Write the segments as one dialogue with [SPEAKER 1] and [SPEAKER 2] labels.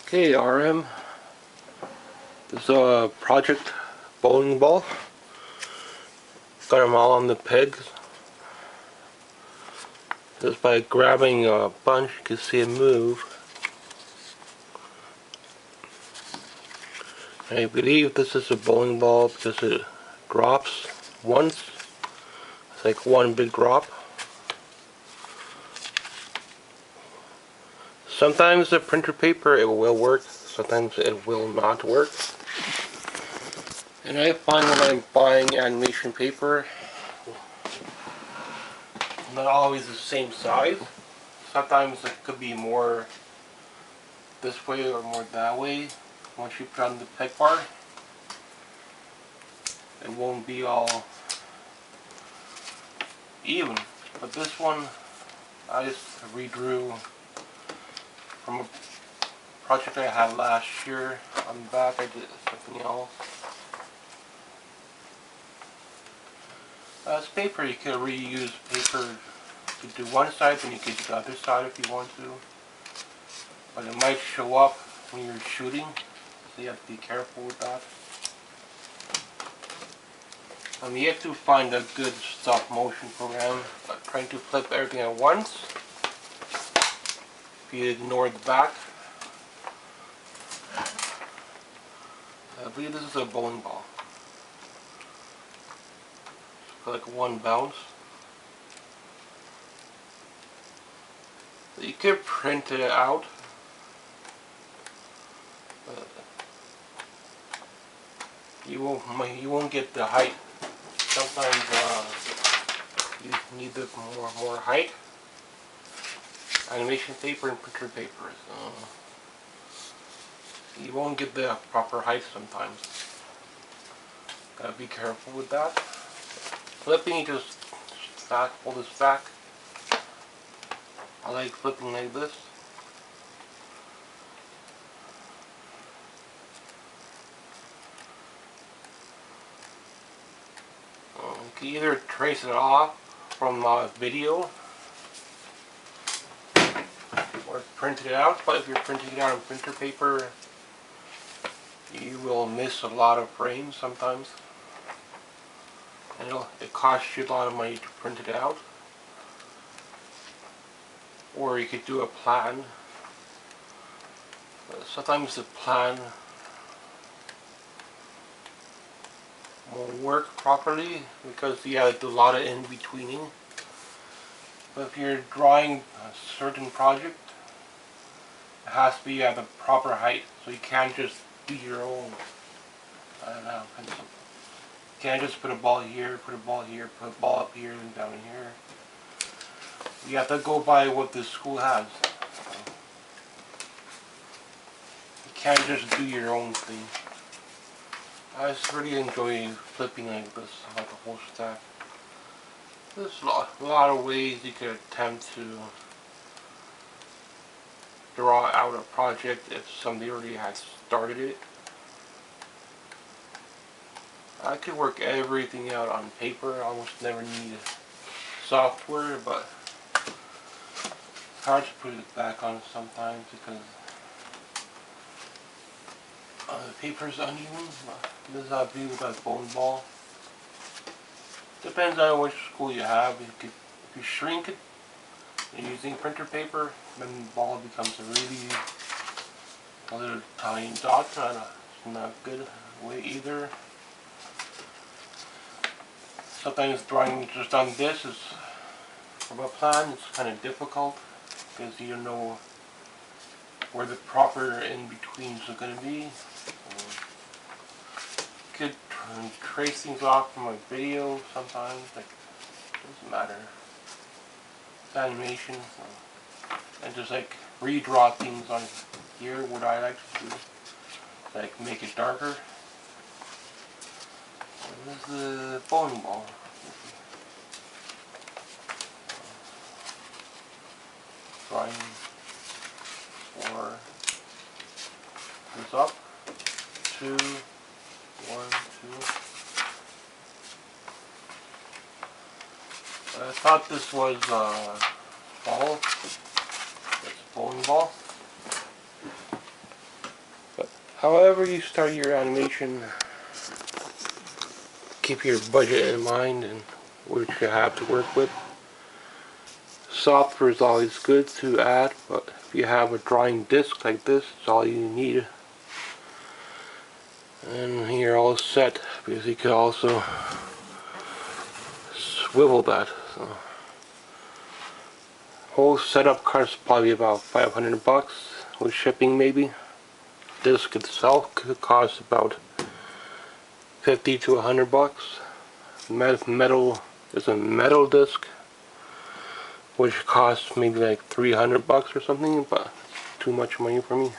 [SPEAKER 1] Okay, RM. This is a project bowling ball. Got them all on the pegs. Just by grabbing a bunch, you can see it move. I believe this is a bowling ball because it drops once. It's like one big drop. Sometimes the printer paper it will work, sometimes it will not work. And I find when I'm buying animation paper, not always the same size. Sometimes it could be more this way or more that way. Once you put on the peg bar, it won't be all even. But this one, I just redrew from a project I had last year. On the back I did something else. It's paper, you can reuse paper to do one side, then you can do the other side if you want to. But it might show up when you're shooting, so you have to be careful with that. I'm yet to find a good stop motion program. I'm trying to flip everything at once. If you ignore the back. I believe this is a bowling ball. It's got like one bounce. You could print it out. You won't get the height. Sometimes you need the more height. Animation paper and printer paper. You won't get the proper height sometimes. Gotta be careful with that. Flipping, you just pull this back. I like flipping like this. You can either trace it off from a video or print it out, but if you're printing it out on printer paper, you will miss a lot of frames sometimes. And it costs you a lot of money to print it out. Or you could do a plan. Sometimes the plan won't work properly because you have to do a lot of in-betweening. But if you're drawing a certain project, it has to be at the proper height, so you can't just do your own. I don't know. You can't just put a ball here, put a ball here, put a ball up here and down here. You have to go by what the school has. You can't just do your own thing. I just really enjoy flipping like this, like a whole stack. There's a lot of ways you could attempt to draw out a project if somebody already has started it. I could work everything out on paper. I almost never need software, but it's hard to put it back on sometimes because the paper's uneven. This is how I do with that bowling ball. Depends on which school you have. If you shrink it using printer paper, then the ball becomes a little tiny dot. It's not a good way either. Sometimes drawing just on this is from a plan. It's kind of difficult because you don't know where the proper in-betweens are going to be. You could trace things off from a video sometimes. Like, it doesn't matter. It's animation. And just like redraw things on here. What I like to do, like make it darker. This is the bowling ball. Drawing for this up. 2, 1, 2. I thought this was a ball. It's a bowling ball. However you start your animation, keep your budget in mind and what you have to work with. Software is always good to add, but if you have a drawing disc like this, it's all you need. And you're all set, because you could also swivel that. So, whole setup costs probably about 500 bucks with shipping maybe. Disc itself could cost about 50 to 100 bucks. Metal is a metal disc, which costs maybe like 300 bucks or something, but too much money for me.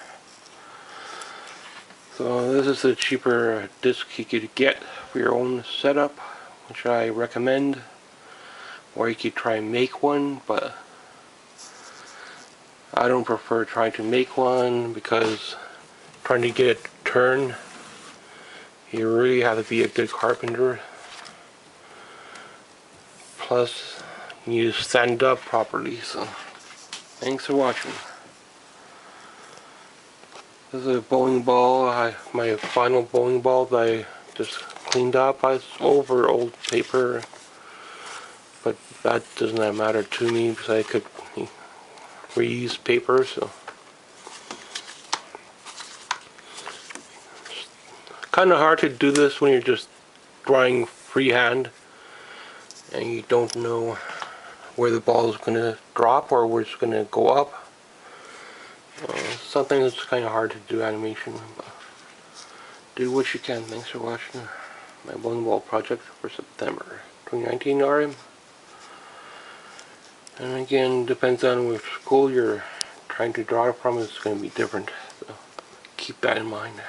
[SPEAKER 1] So this is a cheaper disc you could get for your own setup, which I recommend. Or you could try and make one, but I don't prefer trying to make one, because trying to get it to turn, you really have to be a good carpenter. Plus, you need to stand up properly. So, thanks for watching. This is a bowling ball. My final bowling ball that I just cleaned up. It's over old paper, but that does not matter to me because I could reuse paper. So, it's kind of hard to do this when you're just drawing freehand and you don't know where the ball is going to drop or where it's going to go up. Something that's kind of hard to do animation, but do what you can. Thanks for watching my bowling ball project for September 2019 RM. And again, depends on which school you're trying to draw from, it's going to be different. So keep that in mind.